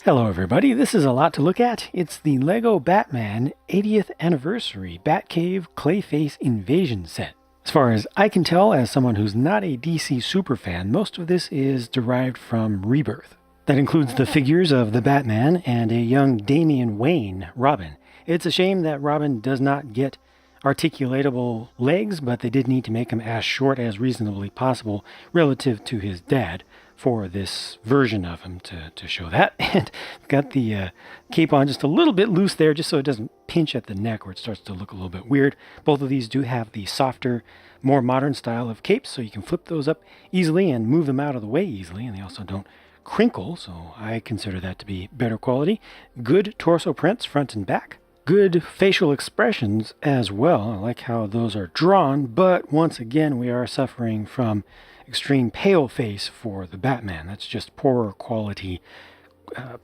Hello everybody, this is a lot to look at. It's the LEGO Batman 80th Anniversary Batcave Clayface Invasion set. As far as I can tell, as someone who's not a DC superfan, most of this is derived from Rebirth. That includes the figures of the Batman and a young Damian Wayne Robin. It's a shame that Robin does not get articulatable legs, but they did need to make him as short as reasonably possible relative to his dad for this version of him to show that. And got the cape on just a little bit loose there, just so it doesn't pinch at the neck where it starts to look a little bit weird. Both of these do have the softer, more modern style of capes, so you can flip those up easily and move them out of the way easily, and they also don't crinkle, so I consider that to be better quality. Good torso prints front and back. Good facial expressions as well. I like how those are drawn, but once again we are suffering from extreme pale face for the Batman. That's just poorer quality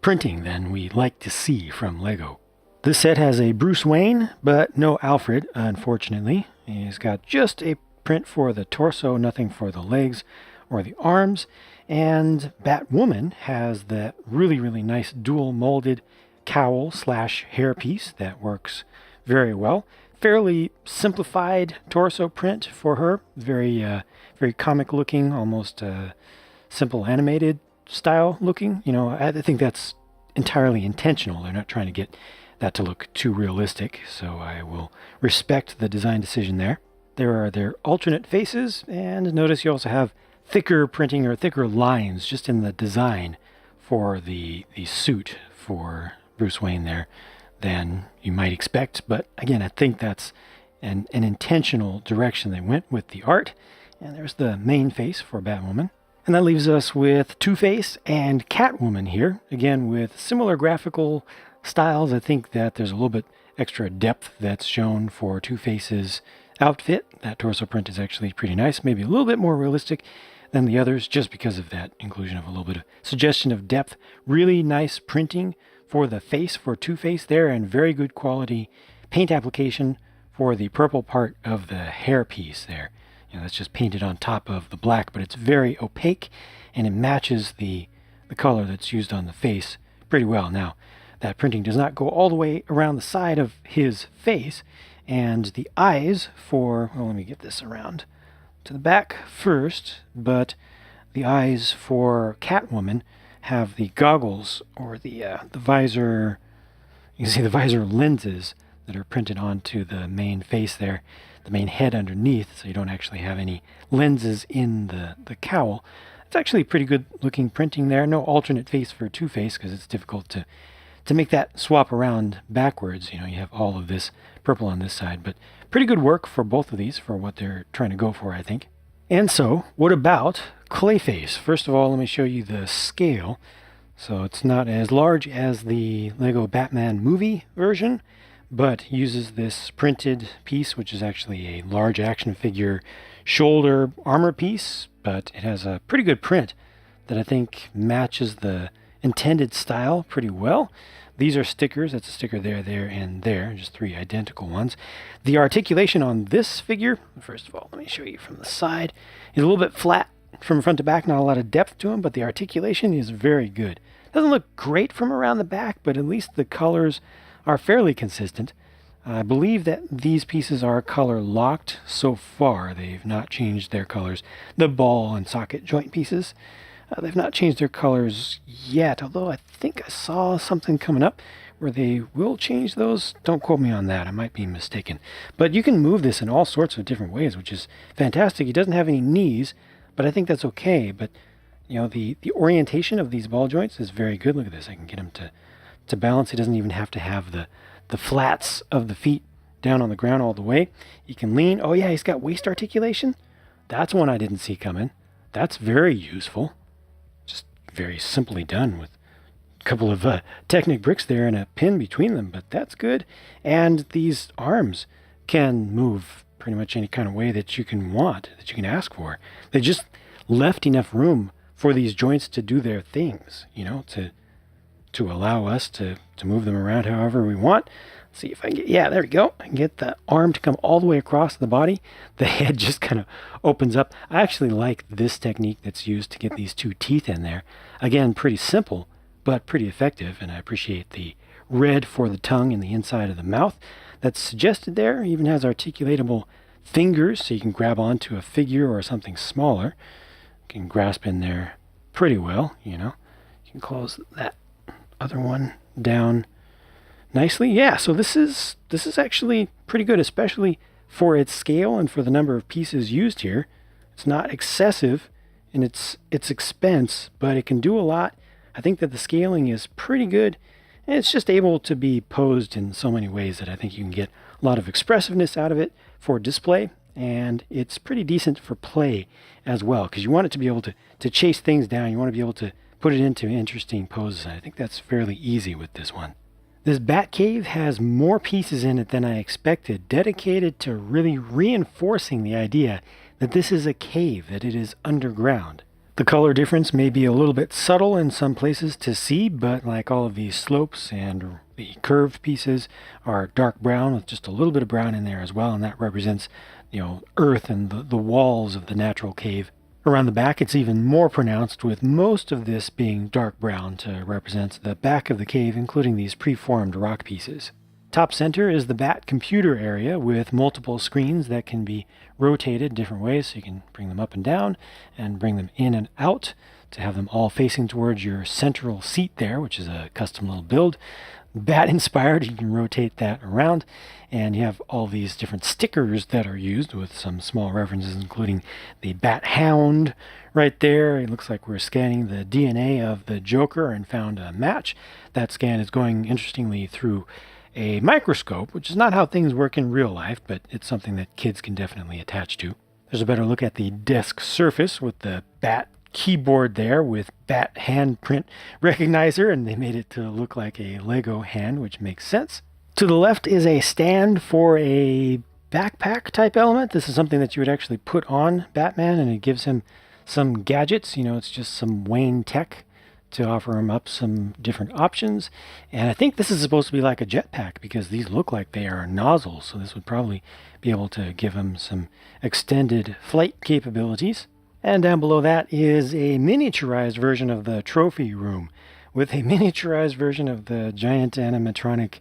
printing than we like to see from LEGO. This set has a Bruce Wayne, but no Alfred, unfortunately. He's got just a print for the torso, nothing for the legs or the arms. And Batwoman has that really, really nice dual molded cowl / hairpiece that works very well. Fairly simplified torso print for her. Very comic looking, almost simple animated style looking. You know, I think that's entirely intentional. They're not trying to get that to look too realistic, so I will respect the design decision there. There are their alternate faces, and notice you also have thicker printing or thicker lines just in the design for the suit for Bruce Wayne there than you might expect. But again, I think that's an intentional direction they went with the art. And there's the main face for Batwoman. And that leaves us with Two-Face and Catwoman here. Again, with similar graphical styles. I think that there's a little bit extra depth that's shown for Two-Face's outfit. That torso print is actually pretty nice. Maybe a little bit more realistic than the others just because of that inclusion of a little bit of suggestion of depth. Really nice printing for the face for Two-Face there, and very good quality paint application for the purple part of the hair piece there. You know, that's just painted on top of the black, but it's very opaque and it matches the color that's used on the face pretty well. Now, that printing does not go all the way around the side of his face, and the eyes for, well, let me get this around to the back first, but the eyes for Catwoman have the goggles or the visor. You can see the visor lenses that are printed onto the main face there, the main head underneath, so you don't actually have any lenses in the cowl. It's actually pretty good looking printing there. No alternate face for Two-Face because it's difficult to make that swap around backwards. You know, you have all of this purple on this side, but pretty good work for both of these for what they're trying to go for, I think. And so, what about Clayface? First of all, let me show you the scale. So it's not as large as the LEGO Batman movie version, but uses this printed piece, which is actually a large action figure shoulder armor piece, but it has a pretty good print that I think matches the intended style pretty well. These are stickers. That's a sticker there, there, and there. Just 3 identical ones. The articulation on this figure, first of all, let me show you from the side, is a little bit flat from front to back. Not a lot of depth to him, but the articulation is very good. Doesn't look great from around the back, but at least the colors are fairly consistent. I believe that these pieces are color locked so far. They've not changed their colors. The ball and socket joint pieces, they've not changed their colors yet, although I think I saw something coming up where they will change those. Don't quote me on that. I might be mistaken. But you can move this in all sorts of different ways, which is fantastic. He doesn't have any knees, but I think that's okay. But, you know, the orientation of these ball joints is very good. Look at this. I can get him to balance. He doesn't even have to have the flats of the feet down on the ground all the way. He can lean. Oh, yeah, he's got waist articulation. That's one I didn't see coming. That's very useful. Very simply done with a couple of Technic bricks there and a pin between them, but that's good. And these arms can move pretty much any kind of way that you can want, that you can ask for. They just left enough room for these joints to do their things, you know, to allow us to move them around however we want. Let's see if I can get, yeah, there we go. I can get the arm to come all the way across the body. The head just kind of opens up. I actually like this technique that's used to get these 2 teeth in there. Again, pretty simple, but pretty effective, and I appreciate the red for the tongue and the inside of the mouth that's suggested there. It even has articulatable fingers, so you can grab onto a figure or something smaller. You can grasp in there pretty well, you know. You can close that other one down nicely. Yeah, so this is actually pretty good, especially for its scale and for the number of pieces used here. It's not excessive in its expense, but it can do a lot. I think that the scaling is pretty good, and it's just able to be posed in so many ways that I think you can get a lot of expressiveness out of it for display, and it's pretty decent for play as well, because you want it to be able to chase things down. You want to be able to put it into interesting poses, and I think that's fairly easy with this one. This Batcave has more pieces in it than I expected, dedicated to really reinforcing the idea that this is a cave, that it is underground. The color difference may be a little bit subtle in some places to see, but like all of these slopes and the curved pieces are dark brown with just a little bit of brown in there as well, and that represents, you know, earth and the walls of the natural cave. Around the back, it's even more pronounced, with most of this being dark brown to represent the back of the cave, including these preformed rock pieces. Top center is the Bat computer area with multiple screens that can be rotated different ways, so you can bring them up and down and bring them in and out to have them all facing towards your central seat there, which is a custom little build. Bat inspired, you can rotate that around, and you have all these different stickers that are used with some small references, including the Bat Hound right there. It looks like we're scanning the DNA of the Joker and found a match. That scan is going, interestingly, through a microscope, which is not how things work in real life, but it's something that kids can definitely attach to. There's a better look at the desk surface with the Bat keyboard there with Bat handprint recognizer, and they made it to look like a Lego hand, which makes sense. To the left is a stand for a backpack type element. This is something that you would actually put on Batman, and it gives him some gadgets. You know, it's just some Wayne tech to offer him up some different options. And I think this is supposed to be like a jetpack, because these look like they are nozzles, so this would probably be able to give him some extended flight capabilities. And down below that is a miniaturized version of the trophy room, with a miniaturized version of the giant animatronic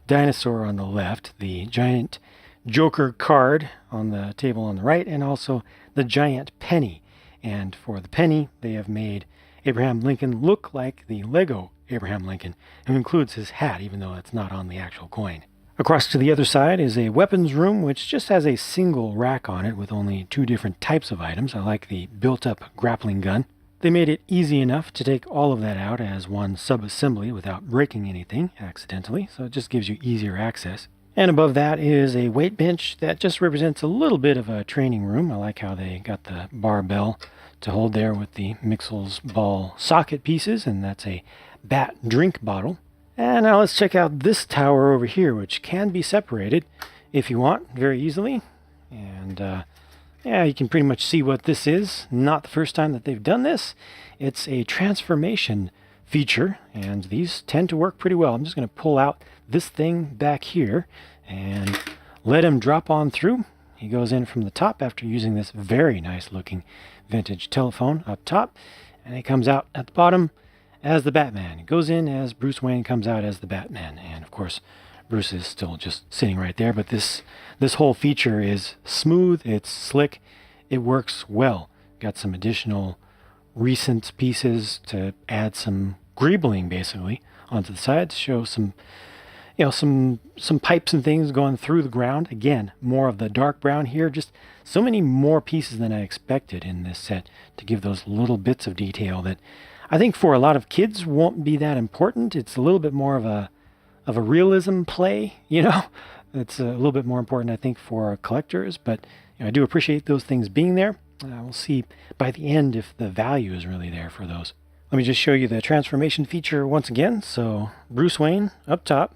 dinosaur on the left, the giant Joker card on the table on the right, and also the giant penny. And for the penny, they have made Abraham Lincoln look like the Lego Abraham Lincoln, who includes his hat, even though it's not on the actual coin. Across to the other side is a weapons room, which just has a single rack on it with only two different types of items. I like the built-up grappling gun. They made it easy enough to take all of that out as one sub-assembly without breaking anything accidentally, so it just gives you easier access. And above that is a weight bench that just represents a little bit of a training room. I like how they got the barbell to hold there with the Mixel's ball socket pieces, and that's a Bat drink bottle. And now let's check out this tower over here, which can be separated if you want very easily. And yeah, you can pretty much see what this is. Not the first time that they've done this. It's a transformation feature, and these tend to work pretty well. I'm just going to pull out this thing back here and let him drop on through. He goes in from the top after using this very nice looking vintage telephone up top, and he comes out at the bottom as the Batman. He goes in as Bruce Wayne, comes out as the Batman, and of course Bruce is still just sitting right there. But this whole feature is smooth, it's slick, it works well. Got some additional recent pieces to add some greebling basically onto the side to show some, you know, some pipes and things going through the ground. Again, more of the dark brown here. Just so many more pieces than I expected in this set to give those little bits of detail that I think for a lot of kids won't be that important. It's a little bit more of a realism play, you know. It's a little bit more important, I think, for collectors, but you know, I do appreciate those things being there. We'll see by the end if the value is really there for those. Let me just show you the transformation feature once again. So Bruce Wayne up top,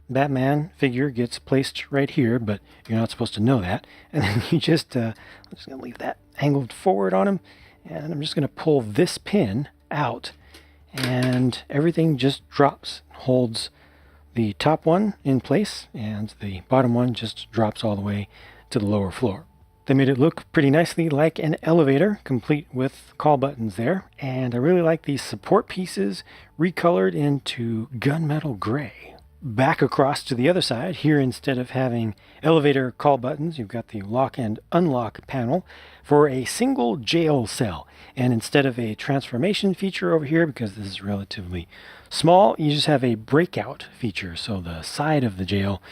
Batman figure gets placed right here, but you're not supposed to know that. And then you just, I'm just going to leave that angled forward on him, and I'm just going to pull this pin out, and everything just drops, holds the top one in place, and the bottom one just drops all the way to the lower floor. They made it look pretty nicely like an elevator, complete with call buttons there. And I really like these support pieces recolored into gunmetal gray. Back across to the other side, here instead of having elevator call buttons, you've got the lock and unlock panel for a single jail cell. And instead of a transformation feature over here, because this is relatively small, you just have a breakout feature. So the side of the jail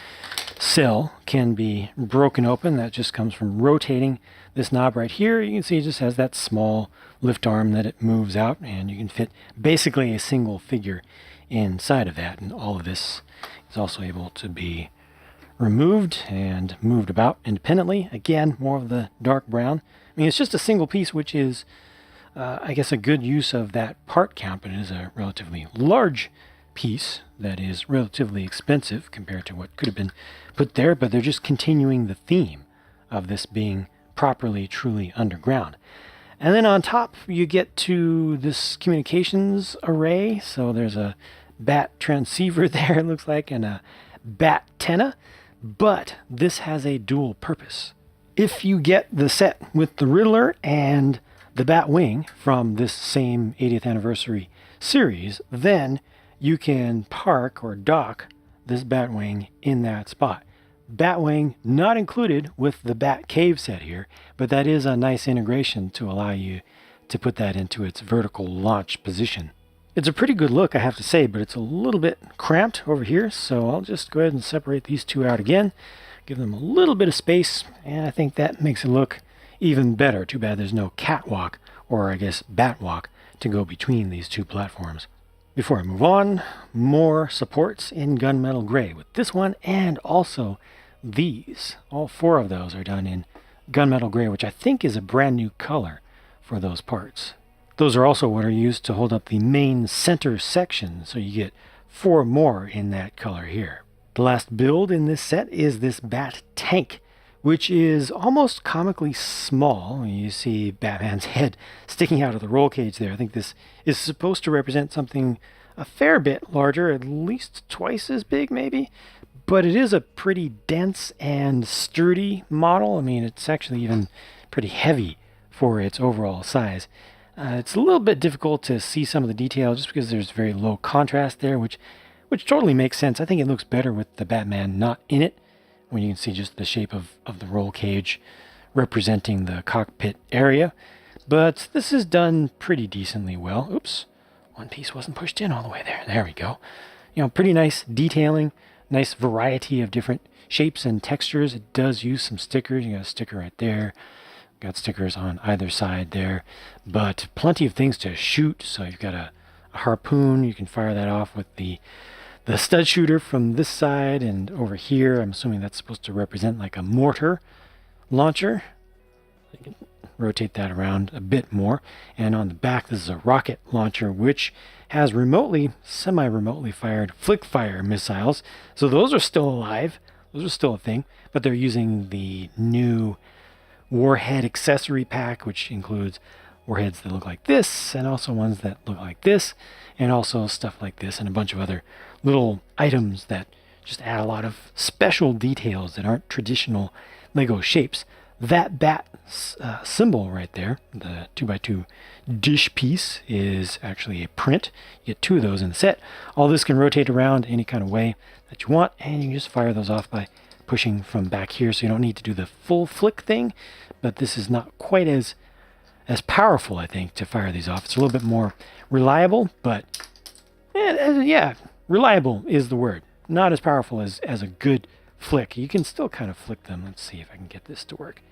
cell can be broken open. That just comes from rotating this knob right here. You can see it just has that small lift arm that it moves out, and you can fit basically a single figure inside of that. And all of this is also able to be removed and moved about independently. Again, more of the dark brown. I mean, it's just a single piece, which is I guess a good use of that part count, but it is a relatively large piece that is relatively expensive compared to what could have been put there, but they're just continuing the theme of this being properly, truly underground. And then on top, you get to this communications array. So there's a bat transceiver there, it looks like, and a bat antenna, but this has a dual purpose. If you get the set with the Riddler and the Batwing from this same 80th anniversary series, then you can park or dock this Batwing in that spot. Batwing not included with the Batcave set here, but that is a nice integration to allow you to put that into its vertical launch position. It's a pretty good look, I have to say, but it's a little bit cramped over here, so I'll just go ahead and separate these two out again, give them a little bit of space, and I think that makes it look even better. Too bad there's no catwalk, or I guess batwalk, to go between these two platforms. Before I move on, more supports in gunmetal gray with this one and also these. All four of those are done in gunmetal gray, which I think is a brand new color for those parts. Those are also what are used to hold up the main center section, so you get four more in that color here. The last build in this set is this Bat Tank, which is almost comically small. You see Batman's head sticking out of the roll cage there. I think this is supposed to represent something a fair bit larger, at least twice as big maybe. But it is a pretty dense and sturdy model. I mean, it's actually even pretty heavy for its overall size. It's a little bit difficult to see some of the detail just because there's very low contrast there, which totally makes sense. I think it looks better with the Batman not in it, when you can see just the shape of the roll cage representing the cockpit area. But this is done pretty decently well. Oops, one piece wasn't pushed in all the way there. There we go. You know, pretty nice detailing, nice variety of different shapes and textures. It does use some stickers. You got a sticker right there. Got stickers on either side there, but plenty of things to shoot. So you've got a harpoon. You can fire that off with the stud shooter from this side, and over here I'm assuming that's supposed to represent like a mortar launcher. You can rotate that around a bit more. And on the back, this is a rocket launcher, which has semi-remotely fired flick fire missiles. So those are still alive. Those are still a thing, but they're using the new warhead accessory pack, which includes warheads that look like this, and also ones that look like this, and also stuff like this, and a bunch of other little items that just add a lot of special details that aren't traditional Lego shapes. That bat symbol right there, the 2x2 dish piece, is actually a print. You get two of those in the set. All this can rotate around any kind of way that you want, and you can just fire those off by pushing from back here, so you don't need to do the full flick thing, but this is not quite as powerful, I think, to fire these off. It's a little bit more reliable, but yeah, reliable is the word. Not as powerful as a good flick. You can still kind of flick them. Let's see if I can get this to work.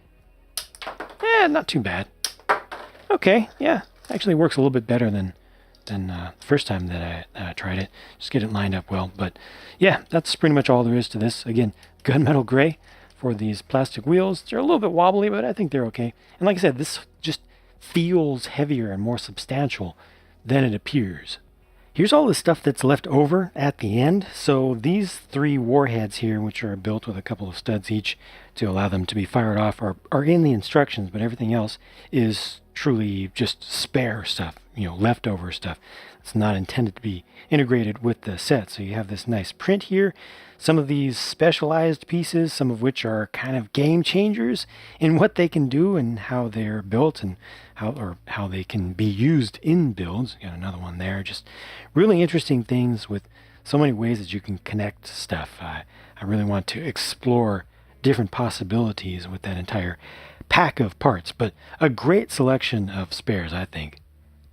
Not too bad. Okay, yeah, actually works a little bit better than the first time that I tried it. Just get it lined up well. But yeah, that's pretty much all there is to this. Again, gunmetal gray for these plastic wheels. They're a little bit wobbly, but I think they're okay. And like I said, this just feels heavier and more substantial than it appears. Here's all the stuff that's left over at the end. So these three warheads here, which are built with a couple of studs each to allow them to be fired off, are in the instructions, but everything else is truly just spare stuff. leftover stuff. It's not intended to be integrated with the set. So you have this nice print here. Some of these specialized pieces, some of which are kind of game changers in what they can do and how they're built and how they can be used in builds. Got another one there. Just really interesting things with so many ways that you can connect stuff. I really want to explore different possibilities with that entire pack of parts, but a great selection of spares, I think.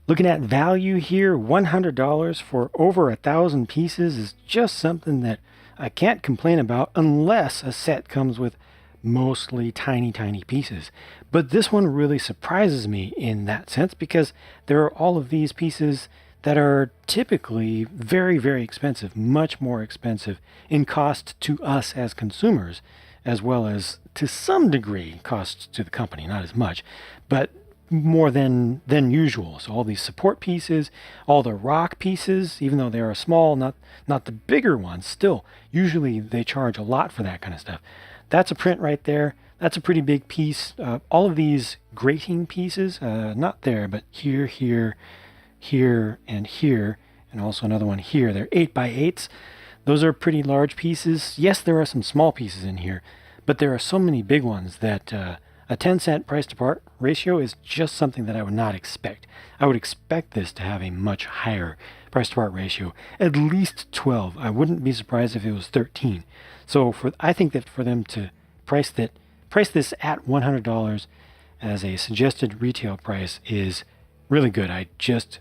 Looking at value here, $100 for over 1,000 pieces is just something that I can't complain about unless a set comes with mostly tiny pieces. But this one really surprises me in that sense because there are all of these pieces that are typically very expensive, much more expensive in cost to us as consumers, as well as to some degree cost to the company, not as much, but more than usual. So all these support pieces, all the rock pieces, even though they are small, not the bigger ones, still usually they charge a lot for that kind of stuff. That's a print right there. That's a pretty big piece. All of these grating pieces, not there, but here, and here, and also another one here. They're 8x8s. Those are pretty large pieces. Yes, there are some small pieces in here, but there are so many big ones that a 10-cent price to part ratio is just something that I would not expect. I would expect this to have a much higher price to part ratio, at least 12. I wouldn't be surprised if it was 13. So I think that for them to price this at $100 as a suggested retail price is really good. I just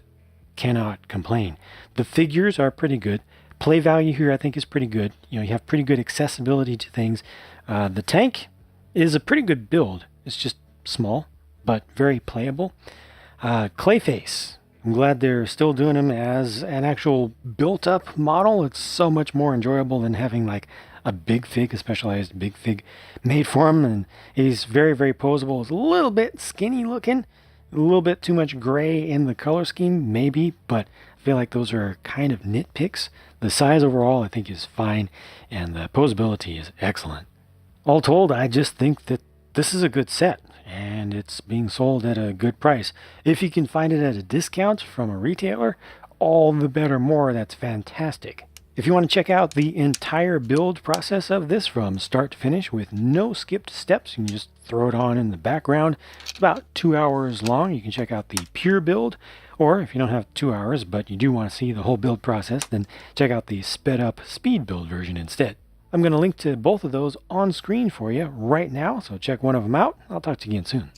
cannot complain. The figures are pretty good. Play value here I think is pretty good. You have pretty good accessibility to things. The tank is a pretty good build. It's just small, but very playable. Clayface. I'm glad they're still doing him as an actual built-up model. It's so much more enjoyable than having like a big fig, a specialized big fig made for him. And he's very poseable. He's a little bit skinny looking, a little bit too much gray in the color scheme, maybe, but I feel like those are kind of nitpicks. The size overall, I think, is fine, and the posability is excellent. All told, I just think that this is a good set, and it's being sold at a good price. If you can find it at a discount from a retailer, all the better more. That's fantastic. If you want to check out the entire build process of this from start to finish with no skipped steps, you can just throw it on in the background. It's about 2 hours long. You can check out the pure build, or if you don't have 2 hours but you do want to see the whole build process, then check out the sped up speed build version instead. I'm going to link to both of those on screen for you right now, so check one of them out. I'll talk to you again soon.